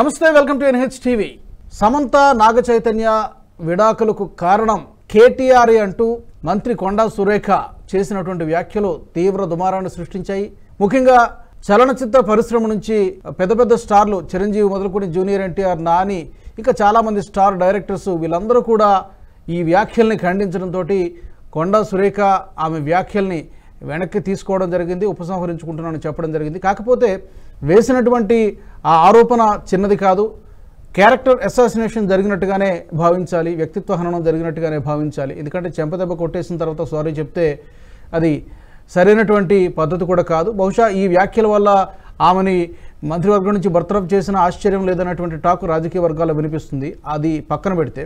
నమస్తే, welcome to NH TV. Samantha Naga Chaitanya విడాకులకు కారణం కేటీఆర్ అంటూ మంత్రి కొండా సురేఖ చేసినటువంటి వ్యాఖ్యలు తీవ్ర దుమారాన్ని సృష్టించాయి. ముఖ్యంగా చలనచిత్ర పరిశ్రమ నుంచి పెద్ద పెద్ద స్టార్లు చిరంజీవి మొదలుకొని జూనియర్ ఎన్టీఆర్, నాని, ఇంకా చాలామంది స్టార్ డైరెక్టర్స్ వీళ్ళందరూ కూడా ఈ వ్యాఖ్యల్ని ఖండించడంతో కొండా సురేఖ ఆమె వ్యాఖ్యల్ని వెనక్కి తీసుకోవడం జరిగింది, ఉపసంహరించుకుంటున్నానని చెప్పడం జరిగింది. కాకపోతే వేసినటువంటి ఆ ఆరోపణ చిన్నది కాదు. క్యారెక్టర్ అసాసినేషన్ జరిగినట్టుగానే భావించాలి, వ్యక్తిత్వ హననం జరిగినట్టుగానే భావించాలి. ఎందుకంటే చెంపదెబ్బ కొట్టేసిన తర్వాత సారీ చెప్తే అది సరైనటువంటి పద్ధతి కూడా కాదు. బహుశా ఈ వ్యాఖ్యల వల్ల ఆమెని మంత్రివర్గం నుంచి బర్తరఫ్ చేసిన ఆశ్చర్యం లేదన్నటువంటి టాక్ రాజకీయ వర్గాల్లో వినిపిస్తుంది. అది పక్కన పెడితే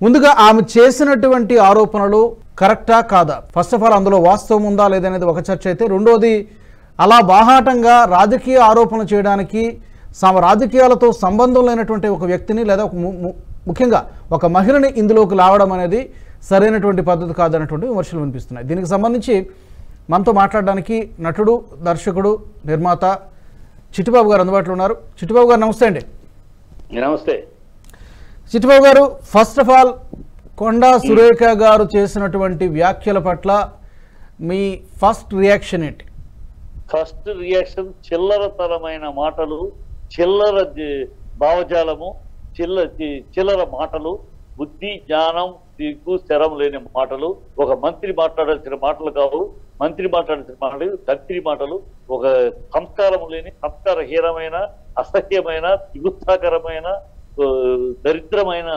ముందుగా ఆమె చేసినటువంటి ఆరోపణలు కరెక్టా కాదా, ఫస్ట్ ఆఫ్ ఆల్ అందులో వాస్తవం ఉందా లేదనేది ఒక చర్చ అయితే, రెండోది అలా బాహాటంగా రాజకీయ ఆరోపణలు చేయడానికి రాజకీయాలతో సంబంధం లేనటువంటి ఒక వ్యక్తిని లేదా ముఖ్యంగా ఒక మహిళని ఇందులోకి లావడం అనేది సరైనటువంటి పద్ధతి కాదన్నటువంటి విమర్శలు వినిపిస్తున్నాయి. దీనికి సంబంధించి మనతో మాట్లాడడానికి నటుడు, దర్శకుడు, నిర్మాత చిట్టిబాబు గారు అందుబాటులో ఉన్నారు. చిట్టిబాబు గారు నమస్తే అండి. నమస్తే చిట్టిబాబు గారు, first of all Konda Surekha గారు చేసినటువంటి వ్యాఖ్యల పట్ల మీ ఫస్ట్ రియాక్షన్ ఏంటి? ఫస్ట్ రియాక్షన్ చిల్లరతరమైన మాటలు, చిల్లర భావజాలము, చిల్లర మాటలు, బుద్ధి జ్ఞానం దిక్కు స్థిరం లేని మాటలు, ఒక మంత్రి మాట్లాడాల్సిన మాటలు కావు, మంత్రి మాట్లాడాల్సిన మాటలు తంత్రి మాటలు, ఒక సంస్కారం లేని సంస్కారహీనమైన, అసహ్యమైన, విగుత్సాకరమైన, దరిద్రమైన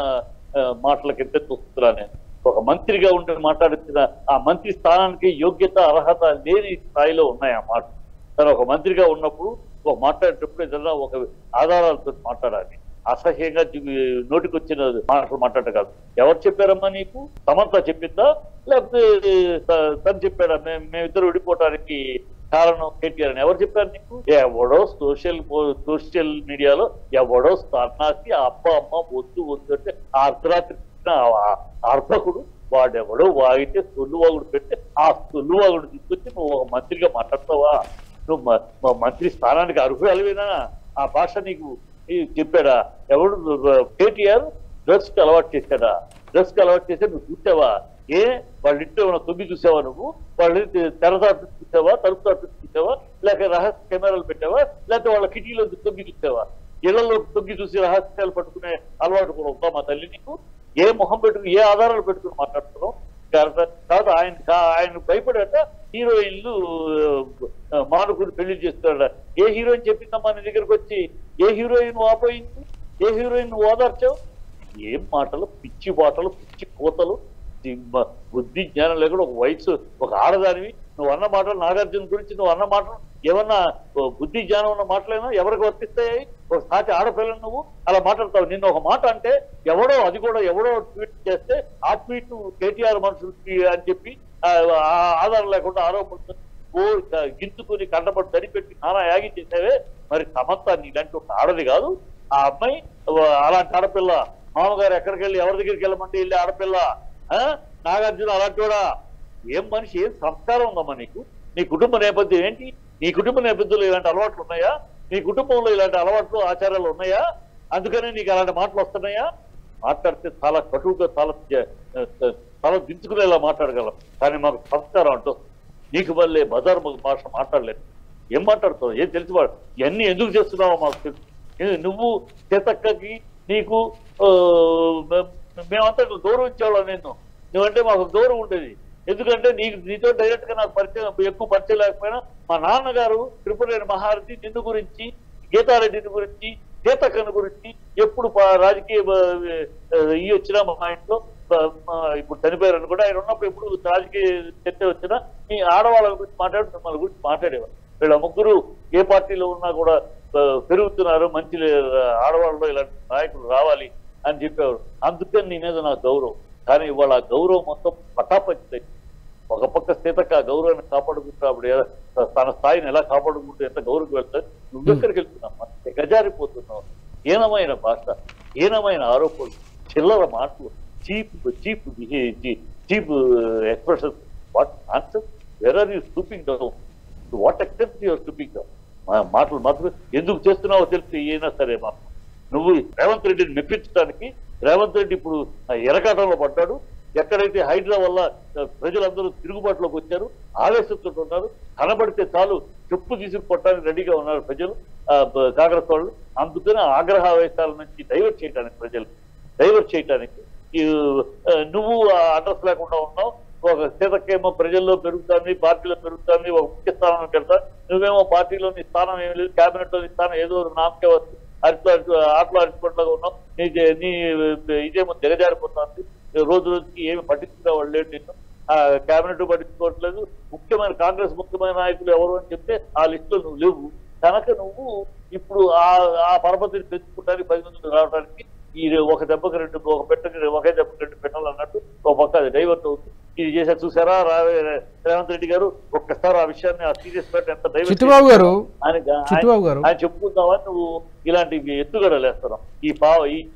మాటల కింద చూస్తున్నాను నేను. ఒక మంత్రిగా ఉండి మాట్లాడుతున్న ఆ మంత్రి స్థానానికి యోగ్యత, అర్హత లేని స్థాయిలో ఉన్నాయి ఆ మాటలు. తను ఒక మంత్రిగా ఉన్నప్పుడు ఒక మాట్లాడేటప్పుడు ఏదన్నా ఒక ఆధారాలతో మాట్లాడాలి. అసహ్యంగా నోటికి వచ్చిన మాటలు మాట్లాడటం కాదు. ఎవరు చెప్పారమ్మా నీకు? సమంత చెప్పిందా లేకపోతే తను చెప్పాడా? మేమిద్దరు విడిపోవటానికి కారణం కేటీఆర్ అని ఎవరు చెప్పారు నీకు? ఎవడో సోషల్ మీడియాలో ఎవడో సన్నాసి అబ్బ అమ్మ వద్దు వద్దు అంటే ఆ అర్ధరాత్రి అర్భకుడు వాడెవడో వాగితే సొల్లువాగుడు పెడితే ఆ సొల్లువాగుడు తీసుకొచ్చి నువ్వు ఒక మంత్రిగా మాట్లాడతావా? నువ్వు మంత్రి స్థానానికి అర్హురాలివేనా? ఆ భాష నీకు చెప్పాడా? ఎవడు? కేటీఆర్ డ్రగ్స్ కి అలవాటు చేశాడా? డ్రగ్స్ కి అలవాటు చేస్తే నువ్వు చూసావా? వాళ్ళ ఇంట్లో ఏమైనా తొమ్మిది చూసావా? నువ్వు వాళ్ళ తెరదాటు చూసావా? తలుపు దాటు చూసావా? లేక రహస్య కెమెరాలు పెట్టావా? లేకపోతే వాళ్ళ కిటికీలో తొమ్మిది చూసావా? ఇళ్లలో తొమ్మిది చూసి రహస్యాలు పట్టుకునే అలవాటు కూడా ఉందా మా తల్లి నీకు? ఏ మొహం పెట్టుకుని ఏ ఆధారాలు పెట్టుకుని మాట్లాడుతున్నావు? కాదు, ఆయన భయపడట హీరోయిన్లు మానుకుని పెళ్లి చేస్తాడ. ఏ హీరోయిన్ చెప్పిందమ్మా నీ దగ్గరకు వచ్చి? ఏ హీరోయిన్ వాపోయింది? ఏ హీరోయిన్ ఓదార్చావు? ఏం మాటలు, పిచ్చి మాటలు, పిచ్చి కోతలు, బుద్ధి జ్ఞానం లేకుండా ఒక వయసు, ఒక ఆడదానివి నువ్వు అన్న మాటలు, నాగార్జున గురించి నువ్వు అన్న మాటలు ఏమన్నా బుద్ధి జ్ఞానం ఉన్న మాటలైనా ఎవరికి వర్తిస్తాయి? ఒక సాటి ఆడపిల్లని నువ్వు అలా మాట్లాడతావు. నిన్న ఒక మాట అంటే ఎవడో, అది కూడా ఎవడో ట్వీట్ చేస్తే ఆ ట్వీట్ కేటీఆర్ మనుషులకి అని చెప్పి ఆధారం లేకుండా ఆరోపణలు గింతుకుని కండపడి సరిపెట్టి నానా యాగి చేసేవే. మరి సమంత నీలాంటి ఒక ఆడది కాదు ఆ అమ్మాయి. అలాంటి ఆడపిల్ల మామగారు ఎక్కడికి వెళ్ళి ఎవరి దగ్గరికి వెళ్ళమంటే వెళ్ళి ఆడపిల్ల. నాగార్జున అలాంటి కూడా ఏం మనిషి, ఏం సంస్కారం ఉందమ్మా నీకు? నీ కుటుంబ నేపథ్యం ఏంటి? నీ కుటుంబ నేపథ్యంలో ఇలాంటి అలవాట్లు ఉన్నాయా? నీ కుటుంబంలో ఇలాంటి అలవాట్లు, ఆచారాలు ఉన్నాయా? అందుకనే నీకు అలాంటి మాటలు వస్తున్నాయా? మాట్లాడితే చాలా కటువుగా, చాలా దించుకునేలా మాట్లాడగలం. కానీ మాకు సంస్కారం అంటూ నీకు వల్లే బజార్ భాష మాట్లాడలేదు. ఏం మాట్లాడుతావు? ఏం తెలిసివాడు? ఇవన్నీ ఎందుకు చేస్తున్నావో మాకు తెలుసు. నువ్వు చేతక్కకి నీకు మేమంతా గౌరవించేవాళ్ళం. నువ్వంటే మాకు గౌరవం ఉండేది. ఎందుకంటే నీతో డైరెక్ట్ గా నాకు ఎక్కువ పరిచయం లేకపోయినా మా నాన్నగారు త్రిపురేని మహారథి నిన్ను గురించి, గీతారెడ్డిని గురించి, సీతక్కని గురించి ఎప్పుడు రాజకీయ వచ్చినా మా ఇంట్లో, ఇప్పుడు చనిపోయారని కూడా ఆయన ఉన్నప్పుడు ఎప్పుడు రాజకీయ చర్చ వచ్చినా మీ ఆడవాళ్ళ గురించి మాట్లాడి మిమ్మల్ని గురించి మాట్లాడేవారు. వీళ్ళ ముగ్గురు ఏ పార్టీలో ఉన్నా కూడా పెరుగుతున్నారు, మంచి ఆడవాళ్ళలో ఇలాంటి నాయకులు రావాలి అని చెప్పేవారు. అందుకని నీ మీద నాకు గౌరవం. కానీ ఇవాళ ఆ గౌరవం మొత్తం పటాపంచి. ఒక పక్క సీతక్క గౌరవాన్ని కాపాడుకుంటూ అప్పుడు తన స్థాయిని ఎలా కాపాడుకుంటూ ఎంత గౌరవం వెళ్తావు? నువ్వెక్కడికి వెళ్తున్నావు? గజారిపోతున్నావు. హీనమైన భాష, హీనమైన ఆరోపణలు, చిల్లర మాటలు, cheap expression. What answer? Where are you stooping down? To what extent you're stooping down? మాటలు మాత్రం ఎందుకు చేస్తున్నావో తెలిసి అయినా సరే మాత్రం నువ్వు రేవంత్ రెడ్డిని మెప్పించడానికి రేవంత్ రెడ్డి ఇప్పుడు ఎరకాటంలో పడ్డాడు. ఎక్కడైతే హైడ్రా వల్ల ప్రజలందరూ తిరుగుబాటులోకి వచ్చారు, ఆవేశంతో ఉన్నారు, కనబడితే చాలు చెప్పు తీసుకు కొట్టడానికి రెడీగా ఉన్నారు ప్రజలు, కాంగ్రెస్ వాళ్ళు. అందుకని ఆగ్రహావేశాల నుంచి డైవర్ట్ చేయడానికి నువ్వు అడ్రస్ లేకుండా ఉన్నావు. ఒక సీతకేమో ప్రజల్లో పెరుగుతుంది, పార్టీలో పెరుగుతుంది, ఒక ముఖ్య స్థానంలో పెడతా, నువ్వేమో పార్టీలోని స్థానం ఏమి లేదు, క్యాబినెట్ లోని స్థానం ఏదో నామకే వస్తుంది, ఆటలో అరిచిపట్లాగా ఉన్నావు. నీ ఇదేమో దిగజారిపోతుంది, రోజు రోజుకి ఏమి పట్టించుకునే వాళ్ళు లేడు, నిన్ను క్యాబినెట్ పట్టించుకోవట్లేదు, ముఖ్యమైన కాంగ్రెస్ ముఖ్యమైన నాయకులు ఎవరు అని చెప్తే ఆ లిస్టులో నువ్వు లేవు. కనుక నువ్వు ఇప్పుడు ఆ పరపతిని పెంచుకోవడానికి 10 మంది రావడానికి ఈ ఒక దెబ్బకి ఒక పెట్టకి ఒకే దెబ్బకి 2 పెట్టాలి అన్నట్టు ఒక పక్క అది డైవర్ట్ అవుతుంది. ఇది చేశారు చూసారా రేవంత్ రెడ్డి గారు, ఒక్కసారి ఆ విషయాన్ని ఆ సీరియస్ పెట్టి ఎంత డైవర్ట్ ఆయన చెప్పుకుందామని నువ్వు ఇలాంటి ఎత్తుగడలు వేస్తున్నావు. ఈ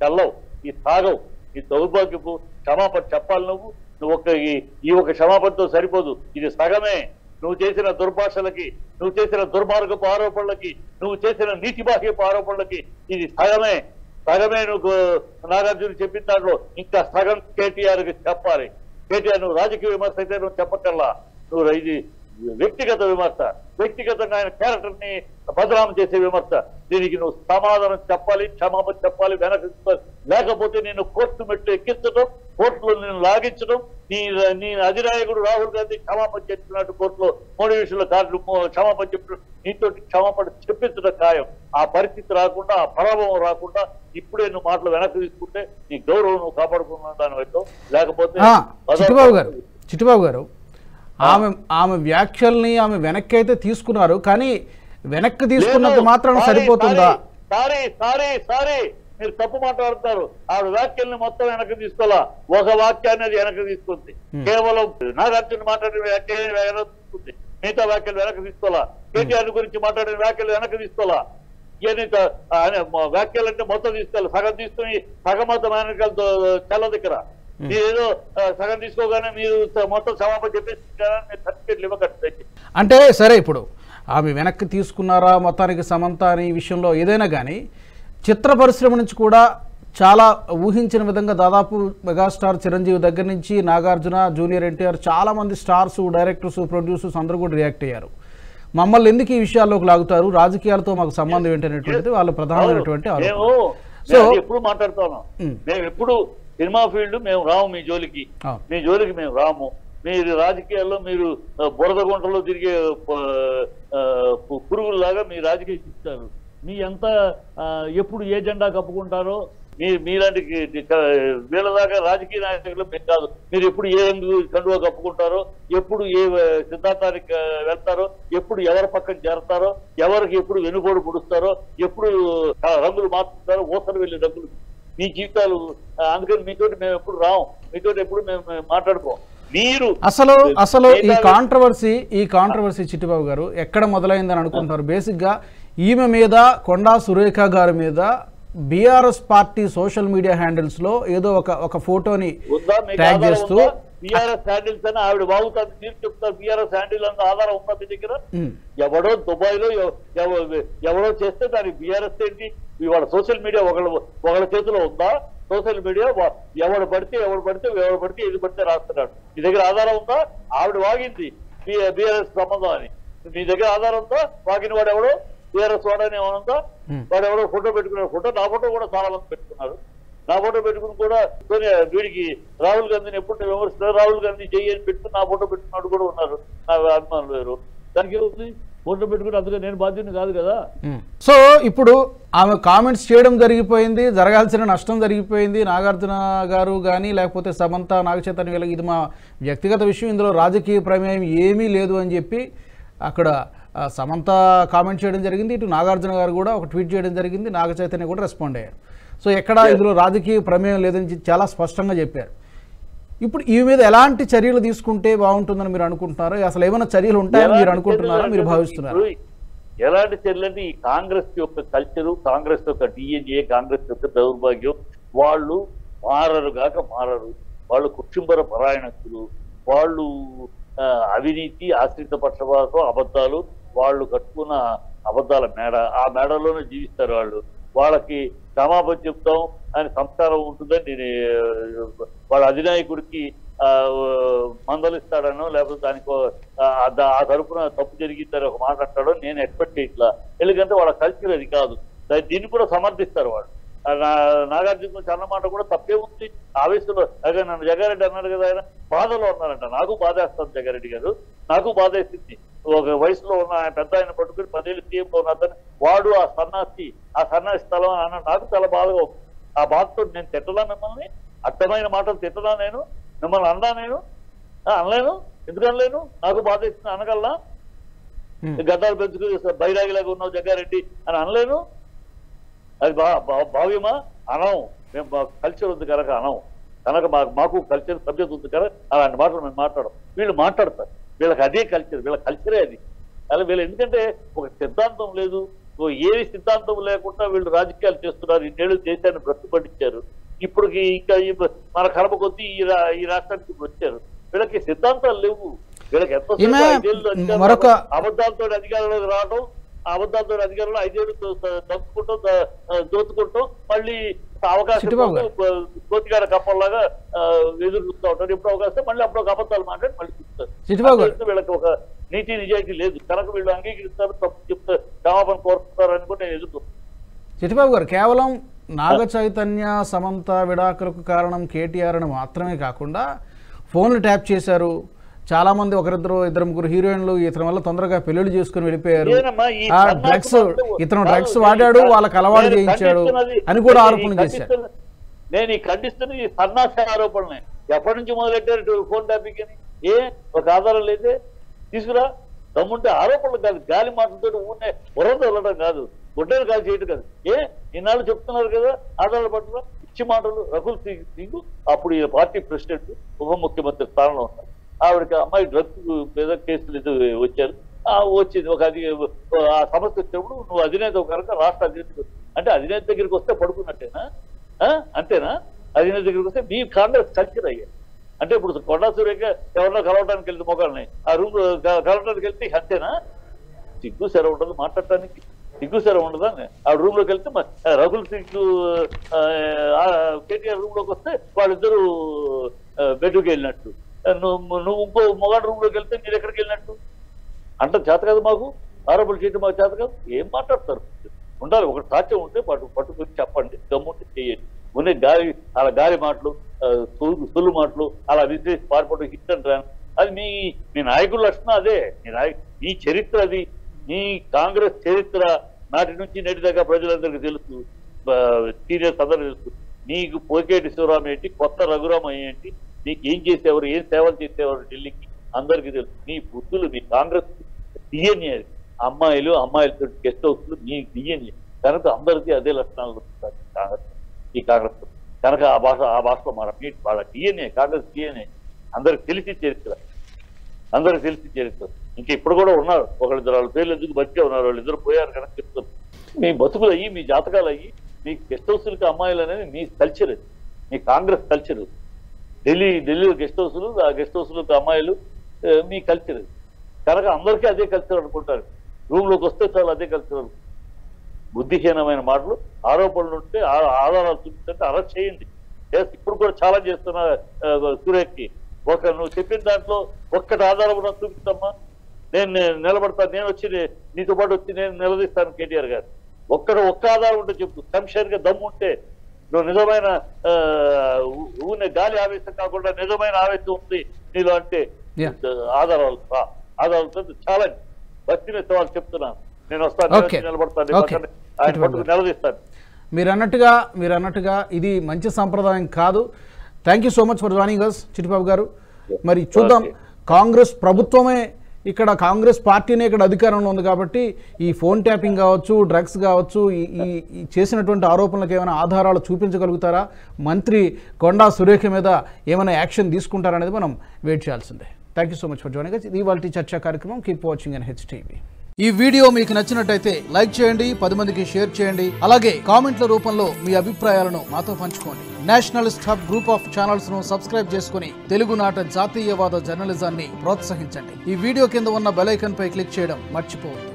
చల్లవు, ఈ తాగవు, ఈ దౌర్భాగ్యపు క్షమాపణ చెప్పాలి. నువ్వు ఒక క్షమాపణతో సరిపోదు, ఇది సగమే. నువ్వు చేసిన దుర్భాషలకి, నువ్వు చేసిన దుర్మార్గపు ఆరోపణలకి, నువ్వు చేసిన నీతిబాహ్యపు ఆరోపణలకి ఇది సగమే. నువ్వు నాగార్జున చెప్పిన దాంట్లో ఇంకా సగం కేటీఆర్కి చెప్పాలి. కేటీఆర్ నువ్వు రాజకీయ విమర్శ అయితే నువ్వు చెప్పక్కర్లా, నువ్వు ఇది వ్యక్తిగత విమర్శ, వ్యక్తిగతంగా ఆయన క్యారెక్టర్ ని బదనాం చేసే విమర్శ. దీనికి నువ్వు సమాధానం చెప్పాలి, క్షమాపణ చెప్పాలి, వెనక లేకపోతే నేను కోర్టు మెట్లు ఎక్కించడం, కోర్టులో నేను లాగించడం, నీ అధినాయకుడు రాహుల్ గాంధీ క్షమాపణ చెప్పినట్టు కోర్టులో మోడీ విషయంలో క్షమాపణ చెప్పినట్టు నీతో క్షమాపణ చెప్పించడం ఖాయం. ఆ పరిస్థితి రాకుండా, ఆ పరాభవం రాకుండా ఇప్పుడే నువ్వు మాటలు వెనక్కి తీసుకుంటే నీ గౌరవం నువ్వు కాపాడుకున్న దాని అవుతావు. లేకపోతే చిట్టుబాబు గారు ఆమె వ్యాఖ్యల్ని ఆమె వెనక్కి అయితే తీసుకున్నారు, కానీ వెనక్కి తీసుకున్నంత మాత్రం సరిపోతుందా? సారీ మీరు తప్పు మాట్లాడుతున్నారు. ఆవిడ వ్యాఖ్యల్ని మొత్తం వెనక్కి తీసుకోవాలా, ఒక వాక్యాన్ని అది వెనక్కి తీసుకుంది. కేవలం నాగార్జున మాట్లాడిన వ్యాఖ్యలు వెనక్కి తీసుకుంది, మిగతా వ్యాఖ్యలు వెనక్కి తీసుకోవాలా. కేటీఆర్ గురించి మాట్లాడిన వ్యాఖ్యలు వెనక్కి తీసుకోవాలా. ఇవన్నీ వ్యాఖ్యలు అంటే మొత్తం తీసుకోవాలి, సగం తీసుకుని సగమతం వెనకాలతో చల్ల దగ్గర మీరేదో సగం తీసుకోగానే మీరు మొత్తం క్షమాపణ చెప్పేసి సర్టిఫికేట్లు ఇవ్వకట్టు. అంటే సరే, ఇప్పుడు ఆమె వెనక్కి తీసుకున్నారా మొత్తానికి సమంత అనే విషయంలో ఏదైనా కానీ, చిత్ర పరిశ్రమ నుంచి కూడా చాలా ఊహించిన విధంగా దాదాపు మెగాస్టార్ చిరంజీవి దగ్గర నుంచి నాగార్జున, జూనియర్ ఎన్టీఆర్, చాలామంది స్టార్స్, డైరెక్టర్స్, ప్రొడ్యూసర్స్ అందరూ కూడా రియాక్ట్ అయ్యారు. మమ్మల్ని ఎందుకు ఈ విషయాల్లోకి లాగుతారు, రాజకీయాలతో మాకు సంబంధం ఏంటనేటువంటిది వాళ్ళ ప్రధానమైనటువంటి సో ఎప్పుడు మాట్లాడుతున్నాం, మేము ఎప్పుడు సినిమా ఫీల్డ్ మేము రాము, మీ జోలికి మేము రాము. మీరు రాజకీయాల్లో మీరు బురద గుంటలో తిరిగే పురుగుల్లాగా మీ రాజకీయం ఇస్తారు. మీ ఎంత ఎప్పుడు ఏ జెండా కప్పుకుంటారో, మీలాంటి వీళ్ళదాకా రాజకీయ నాయకులు మీరు కాదు. మీరు ఎప్పుడు ఏ రంగు కండువా కప్పుకుంటారో, ఎప్పుడు ఏ సిద్ధాంతానికి వెళ్తారో, ఎప్పుడు ఎవరి పక్కన చేరతారో, ఎవరికి ఎప్పుడు వెనుకోడు పుడుస్తారో, ఎప్పుడు రంగులు మార్చుతారో, ఊసలు వెళ్ళే రంగులు మీ జీవితాలు. అందుకని మీతోటి మేము ఎప్పుడు రాము, మీతోటి ఎప్పుడు మేము మాట్లాడుకోం. మీరు అసలు ఈ కాంట్రవర్సీ చిట్టిబాబు గారు ఎక్కడ మొదలైందని అనుకుంటారు? బేసిక్గా ఈమె మీద, కొండా సురేఖ గారి మీద BRS party social media handles లో ఏదో ఒక ఫోటోని ట్యాగ్ చేస్తూ బీఆర్ఎస్ హ్యాండిల్స్ అని ఆవిడ బాగుతుంది, మీరు చెప్తారు బీఆర్ఎస్ హ్యాండిల్ అన్న ఆధారం ఉందా మీ దగ్గర? ఎవడో దుబాయ్ లో ఎవడో చేస్తే దానికి బీఆర్ఎస్ ఏంటి? ఇవాళ సోషల్ మీడియా ఒకళ్ళ చేతిలో ఉందా? సోషల్ మీడియా ఎవడు పడితే ఇది పడితే రాస్తున్నాడు. మీ దగ్గర ఆధారం ఉందా? ఆవిడ వాగింది బీఆర్ఎస్ సంబంధం అని, మీ దగ్గర ఆధారం ఉందా? వాగిన వాడు ఎవడో బీఆర్ఎస్ వాడని ఏమనుందా? వాడు ఎవడో ఫోటో పెట్టుకున్నాడు. నా ఫోటో కూడా చాలా మంది పెట్టుకున్నారు. నా ఫోటో పెట్టుకుని కూడా వీడికి రాహుల్ గాంధీని ఎప్పుడు విమర్శిస్తారు, రాహుల్ గాంధీ చెయ్యని పెట్టుకుని నా ఫోటో పెట్టుకున్నాడు కూడా ఉన్నారు. నా అభిమానులు లేరు. దానికి ఏముంది? ఫోటో పెట్టుకుని అందుకే నేను బాధ్యుని కాదు కదా. సో ఇప్పుడు ఆమె కామెంట్స్ చేయడం జరిగిపోయింది, జరగాల్సిన నష్టం జరిగిపోయింది. నాగార్జున గారు కానీ లేకపోతే సమంత, నాగచైతన్య వీళ్ళకి ఇది మా వ్యక్తిగత విషయం, ఇందులో రాజకీయ ప్రమేయం ఏమీ లేదు అని చెప్పి అక్కడ సమంత కామెంట్ చేయడం జరిగింది. ఇటు నాగార్జున గారు కూడా ఒక ట్వీట్ చేయడం జరిగింది, నాగచైతన్య కూడా రెస్పాండ్ అయ్యారు. సో ఎక్కడ ఇందులో రాజకీయ ప్రమేయం లేదని చాలా స్పష్టంగా చెప్పారు. ఇప్పుడు ఈ మీద ఎలాంటి చర్యలు తీసుకుంటే బాగుంటుందని మీరు అనుకుంటున్నారో, అసలు ఏమైనా చర్యలు ఉంటాయని మీరు అనుకుంటున్నారా, మీరు భావిస్తున్నారు? ఎలాంటి చర్యలు అంటే ఈ కాంగ్రెస్ యొక్క కల్చరు, కాంగ్రెస్ యొక్క డిఎన్ఏ, కాంగ్రెస్ యొక్క దౌర్భాగ్యం. వాళ్ళు మారరు. వాళ్ళు కుటుంబర పరాయణస్తులు, వాళ్ళు అవినీతి, ఆశ్రిత పక్షపాతం, అబద్ధాలు, వాళ్ళు కట్టుకున్న అబద్ధాల మేడ, ఆ మేడలోనే జీవిస్తారు. వాళ్ళకి క్షమాపణ చెప్తాం అని సంస్కారం ఉంటుందని నేను వాళ్ళ అధినాయకుడికి మందలిస్తాడనో లేకపోతే దానికి ఆ తరపున తప్పు జరిగిద్దని ఒక మాట అంటాడో నేను ఎక్స్పెక్ట్ చేయట్లా. ఎందుకంటే వాళ్ళ కల్చర్ అది కాదు. దీన్ని కూడా సమర్థిస్తారు వాళ్ళు. నాగార్జున గురించి అన్నమాట కూడా తప్పే ఉంది. ఆవేశంలో అదే నన్ను జగ్గారెడ్డి అన్నాడు కదా, ఆయన బాధలో ఉన్నారంట. నాకు బాధ వేస్తాను జగ్గారెడ్డి గారు, నాకు బాధ వేసింది. ఒక వయసులో ఉన్న ఆయన పెద్ద ఆయన పట్టుకుని 10 ఏళ్ళు సీఎంలో ఉన్న అతను వాడు ఆ సన్నాసి స్థలం అన్న నాకు చాలా బాధగా ఉంది. ఆ బాధతో నేను తిట్టలా మిమ్మల్ని, అర్థమైన మాటలు తిట్టలా నేను మిమ్మల్ని అన్నా నేను అనలేను. ఎందుకు అనలేను? నాకు బాధ వేస్తుంది అనగలనా? గడ్డాలు పెంచుకుని బైరాగిలాగా ఉన్నావు జగ్గారెడ్డి అని అనలేను. అది భావ్యమా? అనం. మేము కల్చర్ ఉంది కనుక అనం, కనుక మాకు కల్చర్ సబ్జెక్ట్ ఉంది కనుక అలాంటి మాటలు మేము మాట్లాడడం. వీళ్ళు మాట్లాడతారు, వీళ్ళకి అదే కల్చర్, వీళ్ళ కల్చరే అది. అలా వీళ్ళు ఎందుకంటే ఒక సిద్ధాంతం లేదు, ఏమి సిద్ధాంతం లేకుండా వీళ్ళు రాజకీయాలు చేస్తున్నారు. ఇన్నేళ్ళు దేశాన్ని భ్రష్టుపట్టించారు. ఇప్పుడు ఇంకా మన కర్మ కొద్దీ ఈ రాష్ట్రానికి వచ్చారు. వీళ్ళకి సిద్ధాంతాలు లేవు. వీళ్ళకి ఎంతో మరొక అబద్ధాలతో అధికారంలోకి రావడం, ఆ అబద్ధాలతో అధికారంలో 5 ఏళ్ళు దంచుకుంటాం దోచుకుంటాం, మళ్ళీ అవకాశం కోతిగాడ కప్పల్లాగా ఎదురు చూస్తూ ఉంటారు. ఎప్పుడు అవకాశం మళ్ళీ అప్పుడు ఒక అబద్ధాలు మాట్లాడి మళ్ళీ చూస్తారు. వీళ్ళకి ఒక నీతి నిజాయితీ లేదు కనుక వీళ్ళు అంగీకరిస్తారు, తప్పు చెప్తారు, క్షమాపణ కోరుతారని కూడా నేను ఎదుర్కొంటాను. చిట్టిబాబు గారు, కేవలం నాగ చైతన్య సమంత విడాకులకు కారణం కేటీఆర్ అని మాత్రమే కాకుండా ఫోన్లు ట్యాప్ చేశారు. చాలా మంది ఒకరిద్దరు 2-3 హీరోయిన్లు ఇతని వల్ల తొందరగా పెళ్లిళ్ళు చేసుకుని వెళ్ళిపోయారు. ఇతను డ్రగ్స్ వాడాడు, వాళ్ళకి అలవాటు చేయించాడు అని కూడా ఆరోపణలు చేశారు. నేను ఈ ఖండిస్తున్న ఈ సన్నాస ఆరోపణలే. ఎప్పటి నుంచి మొదలెట్టారు ఫోన్ ట్యాపింగ్ అని? ఒక ఆధారం లేదే తీసుకురా. దమ్ముంటే ఆరోపణలు కాదు, గాలి మాటలతో ఊరినే బుర్రతో వెళ్ళడం కాదు, గుడ్డలు కాదు చేయడం కాదు. ఇన్నాళ్ళు చెప్తున్నారు కదా ఆధారాలు పట్ల పిచ్చి మాటలు. రకుల్ సింగ్ అప్పుడు ఈ పార్టీ ప్రెసిడెంట్, ఉప ముఖ్యమంత్రి స్థానంలో ఉన్నారు. ఆవిడకి అమ్మాయి డ్రగ్స్ మీద కేసులు వచ్చారు. వచ్చింది ఒక ఆ సమస్య వచ్చినప్పుడు నువ్వు అధినేత కనుక రాష్ట్ర అధినేతకి అంటే అధినేత దగ్గరికి వస్తే పడుకున్నట్టేనా? అంతేనా? అధినేత దగ్గరికి వస్తే మీ కాంగ్రెస్ కల్చర్ అయ్యా. అంటే ఇప్పుడు కొండా సురేఖ ఎవరన్నా కలవడానికి వెళ్తే మొగాళ్ళని ఆ రూమ్ కలవడానికి వెళ్తే అంతేనా? సిగ్గు సెర ఉండదు మాట్లాడటానికి, సిగ్గు సెర ఉండదా? ఆ రూమ్ లోకి వెళ్తే రకుల్ సింగ్ కేటీఆర్ రూమ్ లోకి వస్తే వాళ్ళిద్దరూ బెడ్కి వెళ్ళినట్టు, నువ్వు ఇంకో మొగాడు రూమ్ లోకి వెళ్తే మీరు ఎక్కడికి వెళ్ళినట్టు అంటే చేత కాదు. మాకు ఆరోపణలు చేయడం మాకు చేత కాదు. ఏం మాట్లాడతారు? ఉండాలి ఒక సాక్ష్యం ఉంటే పట్టుకుని చెప్పండి, దమ్ముంటే చేయండి. ఉన్న గాలి అలా గాలి మాటలు, సుల్లు మాటలు అలా విశ్లేషి పారిపోవడం హిట్ అంటాను. అది మీ నాయకుల లక్షణం అదే. మీ చరిత్ర అది. మీ కాంగ్రెస్ చరిత్ర నాటి నుంచి నేటి దాకా ప్రజలందరికీ తెలుసు, సీనియర్స్ అందరికీ తెలుసు. నీకు పోకేటి శివరాం ఏంటి, కొత్త రఘురామ ఏంటి, నీకు ఏం చేసేవారు, ఏం సేవలు చేసేవారు ఢిల్లీకి అందరికీ తెలుసు. నీ బుద్ధులు మీ కాంగ్రెస్ డిఎన్ఏ అది. అమ్మాయిలతో గెస్ట్ హౌస్లు మీ డిఎన్ఏ కనుక అందరికీ అదే లక్షణాలు వస్తుంది కాంగ్రెస్. ఈ కాంగ్రెస్ కనుక ఆ భాషలో వాళ్ళ డిఎన్ఏ, కాంగ్రెస్ డిఎన్ఏ అందరికి తెలిసి చరిత్ర, అందరికి తెలిసి చరిత్ర. ఇంకా ఇప్పుడు కూడా ఉన్నారు ఒకళ్ళిద్దరు, వాళ్ళ పేర్లు ఎందుకు బతికే ఉన్నారు, వాళ్ళు ఇద్దరు పోయారు కనుక చెప్తారు. మీ బతుకులు అయ్యి, మీ జాతకాలు అయ్యి, మీ గెస్ట్ హౌస్లకి అమ్మాయిలు అనేది మీ కల్చర్, అది మీ కాంగ్రెస్ కల్చర్. ఢిల్లీలో గెస్ట్ హౌస్లు, ఆ గెస్ట్ హౌస్లకు అమ్మాయిలు మీ కల్చర్ కనుక అందరికీ అదే కల్చర్ అనుకుంటారు. రూమ్లోకి వస్తే చాలు అదే కల్చర్. బుద్ధిహీనమైన మాటలు, ఆరోపణలు ఉంటే ఆధారాలు చూపిస్తుంటే అరెస్ట్ చేయండి. ఇప్పుడు కూడా చాలా చేస్తున్నా సూర్యకి. నువ్వు చెప్పిన దాంట్లో ఒక్కటి ఆధారం నాకు చూపిస్తామా, నేను నిలబడతాను, నేను వచ్చి నీతో పాటు వచ్చి నేను నిలదీస్తాను కేటీఆర్ గారు. ఒక్క ఆధారం ఉంటే చెప్పు. శంషేర్గా దమ్ము ఉంటే, నువ్వు నిజమైన గాలి ఆవేశం కాకుండా నిజమైన ఆవేశం ఉంది నీలో అంటే ఆధారాలతో చాలా భక్తి మీద వాళ్ళు చెప్తున్నాను. నేను వస్తాను, నిలబడతాను, ఆయన నిలదీస్తాను. మీరు అన్నట్టుగా ఇది మంచి సంప్రదాయం కాదు. Thank you so much for joining us Chittibabu గారు. మరి చూద్దాం, కాంగ్రెస్ ప్రభుత్వమే ఇక్కడ, కాంగ్రెస్ పార్టీనే ఇక్కడ అధికారంలో ఉంది కాబట్టి ఈ ఫోన్ ట్యాపింగ్ కావచ్చు, డ్రగ్స్ కావచ్చు, ఈ చేసినటువంటి ఆరోపణలకు ఏమైనా ఆధారాలు చూపించగలుగుతారా, మంత్రి కొండా సురేఖ మీద ఏమైనా యాక్షన్ తీసుకుంటారనేది మనం వెయిట్ చేయాల్సిందే. Thank you so much for joining us. ఇది ఇవాల్టి చర్చా కార్యక్రమం. Keep watching NH TV. ఈ వీడియో మీకు నచ్చినట్టయితే లైక్ చేయండి, 10 మందికి షేర్ చేయండి. అలాగే కామెంట్ల రూపంలో మీ అభిప్రాయాలను మాతో పంచుకోండి. Nationalist hub group of channels ను సబ్స్క్రైబ్ చేసుకుని తెలుగునాట జాతీయవాద జర్నలిజాన్ని ప్రోత్సహించండి. ఈ వీడియో కింద ఉన్న బెల్ ఐకాన్ పై క్లిక్ చేయడం మర్చిపోవద్దు.